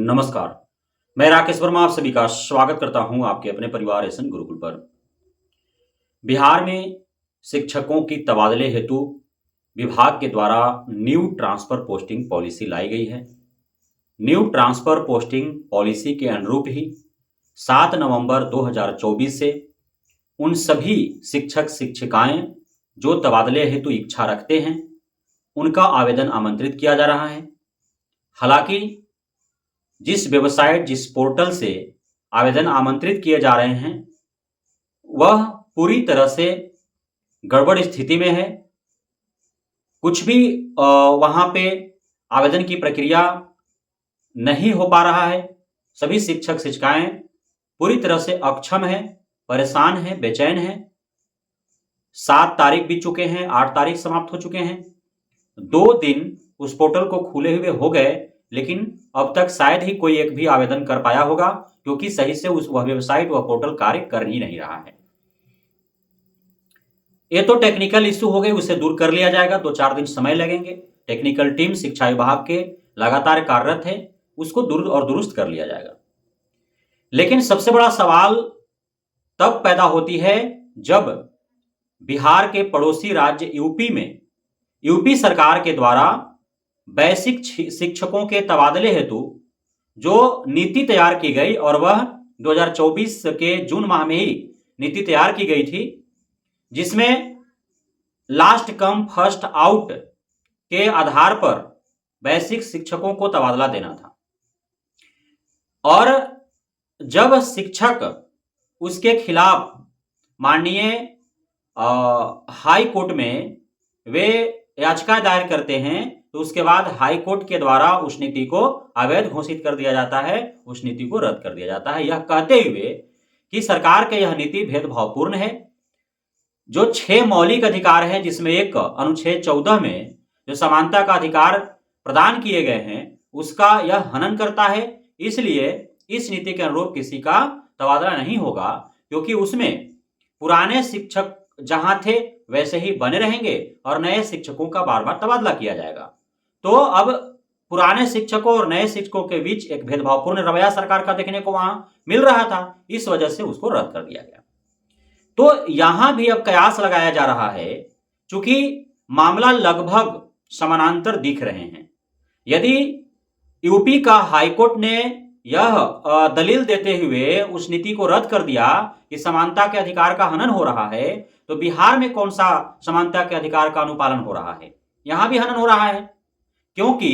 नमस्कार। मैं राकेश वर्मा आप सभी का स्वागत करता हूं आपके अपने परिवार एसएन गुरुकुल पर। बिहार में शिक्षकों की तबादले हेतु विभाग के द्वारा न्यू ट्रांसफर पोस्टिंग पॉलिसी लाई गई है। न्यू ट्रांसफर पोस्टिंग पॉलिसी के अनुरूप ही 7 नवंबर 2024 से उन सभी शिक्षक शिक्षिकाएं जो तबादले हेतु इच्छा रखते हैं उनका आवेदन आमंत्रित किया जा रहा है। हालांकि जिस वेबसाइट जिस पोर्टल से आवेदन आमंत्रित किए जा रहे हैं वह पूरी तरह से गड़बड़ स्थिति में है। कुछ भी वहां पे आवेदन की प्रक्रिया नहीं हो पा रहा है। सभी शिक्षक शिक्षिकाएं पूरी तरह से अक्षम है, परेशान है, बेचैन है। 7 तारीख बीत चुके हैं, 8 तारीख समाप्त हो चुके हैं। 2 दिन उस पोर्टल को खुले हुए हो गए, लेकिन अब तक शायद ही कोई एक भी आवेदन कर पाया होगा, क्योंकि सही से वह वेबसाइट वह पोर्टल कार्य कर ही नहीं रहा है। ये तो टेक्निकल इश्यू हो गए, उसे दूर कर लिया जाएगा। 2-4 दिन समय लगेंगे। टेक्निकल टीम शिक्षा विभाग के लगातार कार्यरत है, उसको दूर और दुरुस्त कर लिया जाएगा। लेकिन सबसे बड़ा सवाल तब पैदा होती है जब बिहार के पड़ोसी राज्य यूपी में यूपी सरकार के द्वारा बेसिक शिक्षकों के तबादले हेतु जो नीति तैयार की गई, और वह 2024 के जून माह में ही नीति तैयार की गई थी, जिसमें लास्ट कम फर्स्ट आउट के आधार पर बेसिक शिक्षकों को तबादला देना था। और जब शिक्षक उसके खिलाफ माननीय हाई कोर्ट में वे याचिका दायर करते हैं, तो उसके बाद हाई कोर्ट के द्वारा उस नीति को अवैध घोषित कर दिया जाता है, उस नीति को रद्द कर दिया जाता है, यह कहते हुए कि सरकार की यह नीति भेदभावपूर्ण है। जो 6 मौलिक अधिकार हैं, जिसमें एक अनुच्छेद 14 में जो समानता का अधिकार प्रदान किए गए हैं, उसका यह हनन करता है। इसलिए इस नीति के अनुरूप किसी का तबादला नहीं होगा, क्योंकि उसमें पुराने शिक्षक जहां थे वैसे ही बने रहेंगे और नए शिक्षकों का बार बार तबादला किया जाएगा। तो अब पुराने शिक्षकों और नए शिक्षकों के बीच एक भेदभावपूर्ण रवैया सरकार का देखने को वहां मिल रहा था, इस वजह से उसको रद्द कर दिया गया। तो यहां भी अब कयास लगाया जा रहा है, चूंकि मामला लगभग समानांतर दिख रहे हैं। यदि यूपी का हाईकोर्ट ने यह दलील देते हुए उस नीति को रद्द कर दिया कि समानता के अधिकार का हनन हो रहा है, तो बिहार में कौन सा समानता के अधिकार का अनुपालन हो रहा है? यहां भी हनन हो रहा है, क्योंकि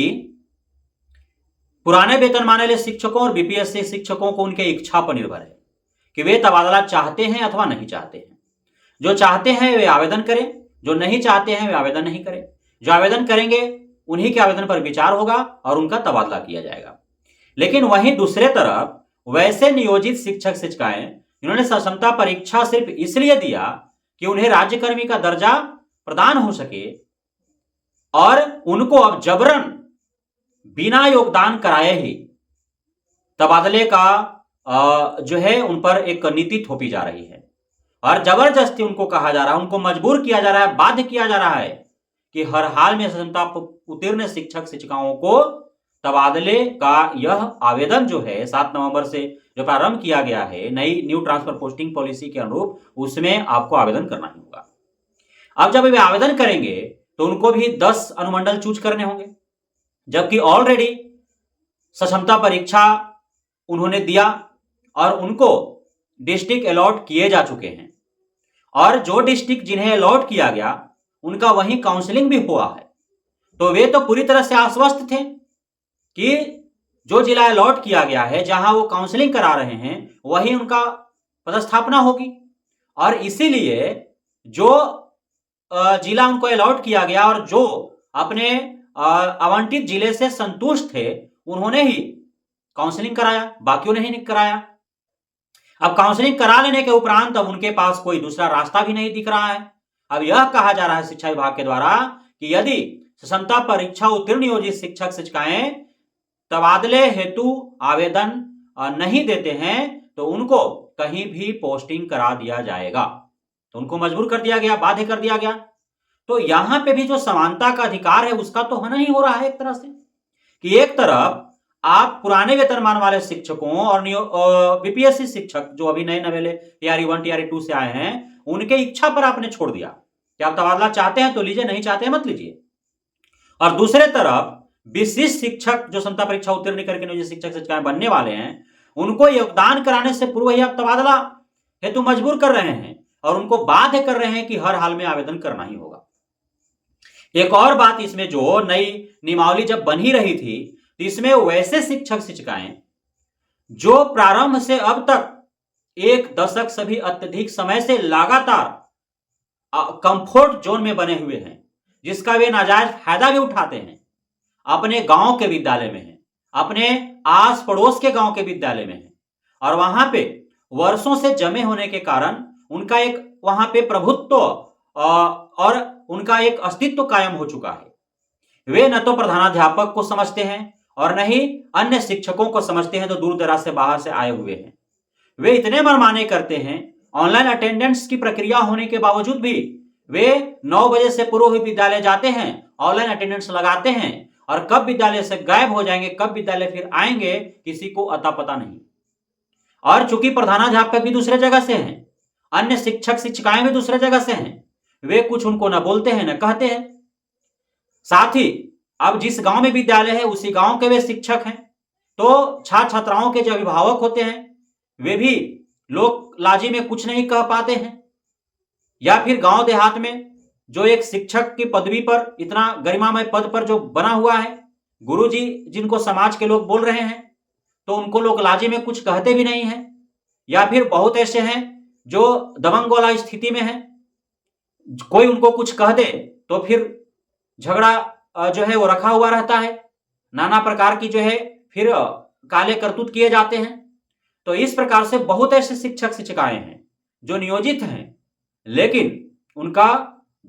पुराने वेतनमान वाले शिक्षकों और बीपीएससी शिक्षकों को उनके इच्छा पर निर्भर है कि वे तबादला चाहते हैं अथवा नहीं चाहते हैं। जो चाहते हैं वे आवेदन करें, जो नहीं चाहते हैं वे आवेदन नहीं करें। जो आवेदन करेंगे उन्हीं के आवेदन पर विचार होगा और उनका तबादला किया जाएगा। लेकिन वहीं दूसरे तरफ वैसे नियोजित शिक्षक शिक्षिकाएं जिन्होंने सक्षमता परीक्षा सिर्फ इसलिए दिया कि उन्हें राज्यकर्मी का दर्जा प्रदान हो सके, और उनको अब जबरन बिना योगदान कराए ही तबादले का जो है उन पर एक नीति थोपी जा रही है, और जबरदस्ती उनको कहा जा रहा है, उनको मजबूर किया जा रहा है, बाध्य किया जा रहा है कि हर हाल में क्षमता उत्तीर्ण शिक्षक शिक्षिकाओं को तबादले का यह आवेदन जो है 7 नवंबर से जो प्रारंभ किया गया है नई न्यू ट्रांसफर पोस्टिंग पॉलिसी के अनुरूप, उसमें आपको आवेदन करना ही होगा। अब जब वे आवेदन करेंगे तो उनको भी 10 अनुमंडल चूज करने होंगे, जबकि ऑलरेडी सक्षमता परीक्षा उन्होंने दिया और उनको डिस्ट्रिक्ट अलॉट किए जा चुके हैं, और जो डिस्ट्रिक्ट जिन्हें अलॉट किया गया उनका वहीं काउंसलिंग भी हुआ है। तो वे तो पूरी तरह से आश्वस्त थे कि जो जिला अलॉट किया गया है, जहां वो काउंसलिंग करा रहे हैं, वही उनका पदस्थापना होगी। और इसीलिए जो जिला उनको अलॉट किया गया और जो अपने आवंटित जिले से संतुष्ट थे, उन्होंने ही काउंसलिंग कराया, बाकियों ने ही नहीं कराया। अब काउंसलिंग करा लेने के उपरांत अब उनके पास कोई दूसरा रास्ता भी नहीं दिख रहा है। अब यह कहा जा रहा है शिक्षा विभाग के द्वारा कि यदि क्षमता परीक्षा उत्तीर्ण नियोजित शिक्षक शिक्षिकाएं तबादले हेतु आवेदन नहीं देते हैं तो उनको कहीं भी पोस्टिंग करा दिया जाएगा। तो उनको मजबूर कर दिया गया, बाध्य कर दिया गया। तो यहां पे भी जो समानता का अधिकार है उसका तो हनन ही हो रहा है एक तरह से, कि एक तरफ आप पुराने वेतनमान वाले शिक्षकों और बीपीएससी शिक्षक जो अभी नए नवेले टीआरई 1 टीआरई 2 से आए हैं, उनके इच्छा पर आपने छोड़ दिया कि आप तबादला चाहते हैं तो लीजिए, नहीं चाहते हैं मत लीजिए। और दूसरे तरफ विशिष्ट शिक्षक जो क्षमता परीक्षा उत्तीर्ण करके नियोजित शिक्षक शिक्षिकाएं बनने वाले हैं, उनको योगदान कराने से पूर्व ही आप तबादला हेतु मजबूर कर रहे हैं और उनको बाध्य कर रहे हैं कि हर हाल में आवेदन करना ही होगा। एक और बात इसमें, जो नई नियमावली जब बन ही रही थी तो इसमें वैसे शिक्षक शिक्षिकाएं जो प्रारंभ से अब तक एक दशक से भी अत्यधिक समय से लगातार कंफर्ट जोन में बने हुए हैं, जिसका वे नाजायज फायदा भी उठाते हैं, अपने गांव के विद्यालय में हैं, अपने आस पड़ोस के गांव के विद्यालय में हैं, और वहां पे वर्षों से जमे होने के कारण उनका एक वहां पे प्रभुत्व और उनका एक अस्तित्व कायम हो चुका है। वे न तो प्रधानाध्यापक को समझते हैं और न ही अन्य शिक्षकों को समझते हैं जो दूर दराज से बाहर से आए हुए हैं। वे इतने मनमाने करते हैं, ऑनलाइन अटेंडेंस की प्रक्रिया होने के बावजूद भी वे 9 बजे से पूर्व ही विद्यालय जाते हैं, ऑनलाइन अटेंडेंस लगाते हैं, और कब विद्यालय से गायब हो जाएंगे, कब विद्यालय फिर आएंगे, किसी को अता पता नहीं। और चूंकि प्रधानाध्यापक भी दूसरे जगह से हैं, अन्य शिक्षक शिक्षिकाएं भी दूसरे जगह से हैं, वे कुछ उनको न बोलते हैं न कहते हैं। साथ ही अब जिस गांव में विद्यालय है उसी गांव के वे शिक्षक हैं, तो छात्र छात्राओं के जो अभिभावक होते हैं वे भी लोक लाजी में कुछ नहीं कह पाते हैं, या फिर गांव देहात में जो एक शिक्षक की पदवी पर, इतना गरिमामय पद पर जो बना हुआ है, गुरुजी जिनको समाज के लोग बोल रहे हैं, तो उनको लोग लाजी में कुछ कहते भी नहीं हैं। या फिर बहुत ऐसे हैं जो दबंग वाला स्थिति में है, कोई उनको कुछ कह दे तो फिर झगड़ा जो है वो रखा हुआ रहता है, नाना प्रकार की जो है फिर काले करतूत किए जाते हैं। तो इस प्रकार से बहुत ऐसे शिक्षक शिक्षिकाएं हैं जो नियोजित हैं, लेकिन उनका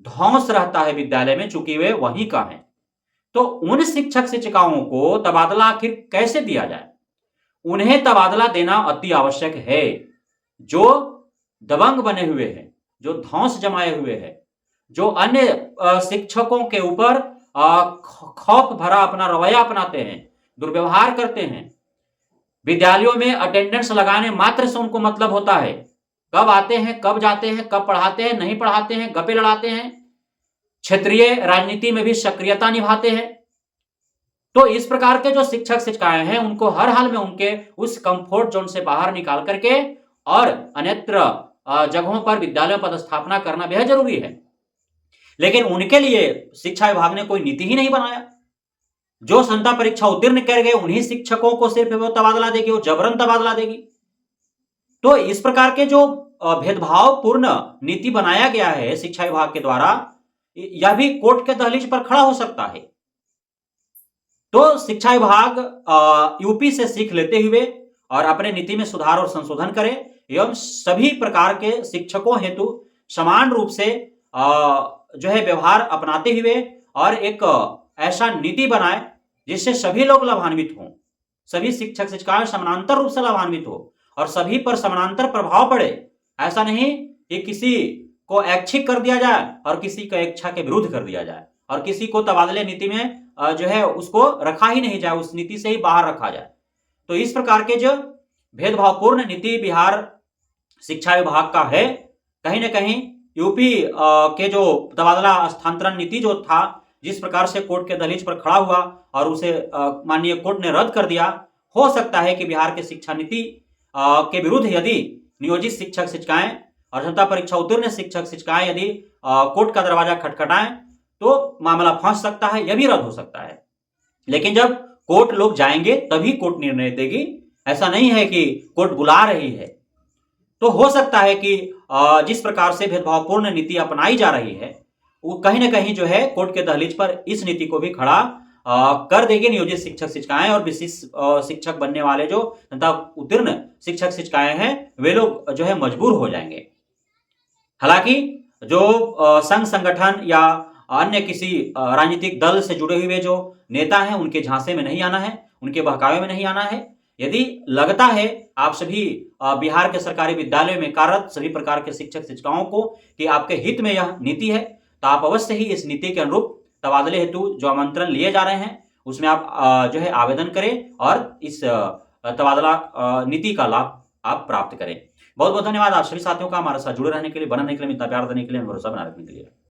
ध्वंस रहता है विद्यालय में, चूंकि वे वहीं का हैं। तो उन शिक्षक शिक्षिकाओं को तबादला आखिर कैसे दिया जाए? उन्हें तबादला देना अति आवश्यक है। जो दबंग बने हुए हैं, जो ध्वंस जमाए हुए हैं, जो अन्य शिक्षकों के ऊपर खौफ भरा अपना रवैया अपनाते हैं, दुर्व्यवहार करते हैं, विद्यालयों में अटेंडेंस लगाने मात्र से उनको मतलब होता है, कब आते हैं, कब जाते हैं, कब पढ़ाते हैं, नहीं पढ़ाते हैं, गप्पे लड़ाते हैं, क्षेत्रीय राजनीति में भी सक्रियता निभाते हैं। तो इस प्रकार के जो शिक्षक शिक्षिकाएं हैं, उनको हर हाल में उनके उस कंफर्ट जोन से बाहर निकाल करके और अन्यत्र जगहों पर विद्यालयों पर पदस्थापना करना बेहद जरूरी है। लेकिन उनके लिए शिक्षा विभाग ने कोई नीति ही नहीं बनाया। जो क्षमता परीक्षा उत्तीर्ण कर गए उन्हीं शिक्षकों को सिर्फ वो तबादला देगी, वो जबरन तबादला देगी। तो इस प्रकार के जो भेदभावपूर्ण नीति बनाया गया है शिक्षा विभाग के द्वारा, यह भी कोर्ट के दहलीज पर खड़ा हो सकता है। तो शिक्षा विभाग यूपी से सीख लेते हुए और अपने नीति में सुधार और संशोधन करे एवं सभी प्रकार के शिक्षकों हेतु समान रूप से जो है व्यवहार अपनाते हुए और एक ऐसा नीति बनाए जिससे सभी लोग लाभान्वित हों, सभी शिक्षक शिक्षिकाएं समानांतर रूप से लाभान्वित हो और सभी पर समानांतर प्रभाव पड़े। ऐसा नहीं कि किसी को ऐच्छिक कर दिया जाए और किसी को इच्छा के विरुद्ध कर दिया जाए और किसी को तबादले नीति में जो है उसको रखा ही नहीं जाए, उस नीति से ही बाहर रखा जाए। तो इस प्रकार के जो भेदभावपूर्ण नीति बिहार शिक्षा विभाग का है, कहीं ना कहीं यूपी के जो तबादला स्थानांतरण नीति जो था, जिस प्रकार से कोर्ट के दहलीज पर खड़ा हुआ और उसे माननीय कोर्ट ने रद्द कर दिया, हो सकता है कि बिहार के शिक्षा नीति के विरुद्ध यदि नियोजित शिक्षक शिक्षिकाएं और क्षमता परीक्षा उत्तीर्ण शिक्षक शिक्षिकाएं यदि कोर्ट का दरवाजा खटखटाएं तो मामला फंस सकता है, यह भी रद्द हो सकता है। लेकिन जब कोर्ट लोग जाएंगे तभी कोर्ट निर्णय देगी, ऐसा नहीं है कि कोर्ट बुला रही है। तो हो सकता है कि जिस प्रकार से भेदभावपूर्ण नीति अपनाई जा रही है वो कहीं ना कहीं जो है कोर्ट के दहलीज पर इस नीति को भी खड़ा कर देगी नियोजित शिक्षक शिक्षिकाएं और विशिष्ट शिक्षक बनने वाले जो तथा उत्तीर्ण शिक्षक शिक्षिकाएं हैं वे लोग जो है मजबूर हो जाएंगे। हालांकि जो संघ संगठन या अन्य किसी राजनीतिक दल से जुड़े हुए जो नेता हैं उनके झांसे में नहीं आना है, उनके बहकावे में नहीं आना है। यदि लगता है आप सभी बिहार के सरकारी विद्यालयों में कार्यरत सभी प्रकार के शिक्षक शिक्षिकाओं को कि आपके हित में यह नीति है, तो आप अवश्य ही इस नीति के अनुरूप तबादले हेतु जो आमंत्रण लिए जा रहे हैं उसमें आप जो है आवेदन करें और इस तबादला नीति का लाभ आप प्राप्त करें। बहुत बहुत धन्यवाद आप सभी साथियों का हमारे साथ जुड़े रहने के लिए, बने रहने के लिए, इतना प्यार देने के लिए, भरोसा बनाए रखने के लिए।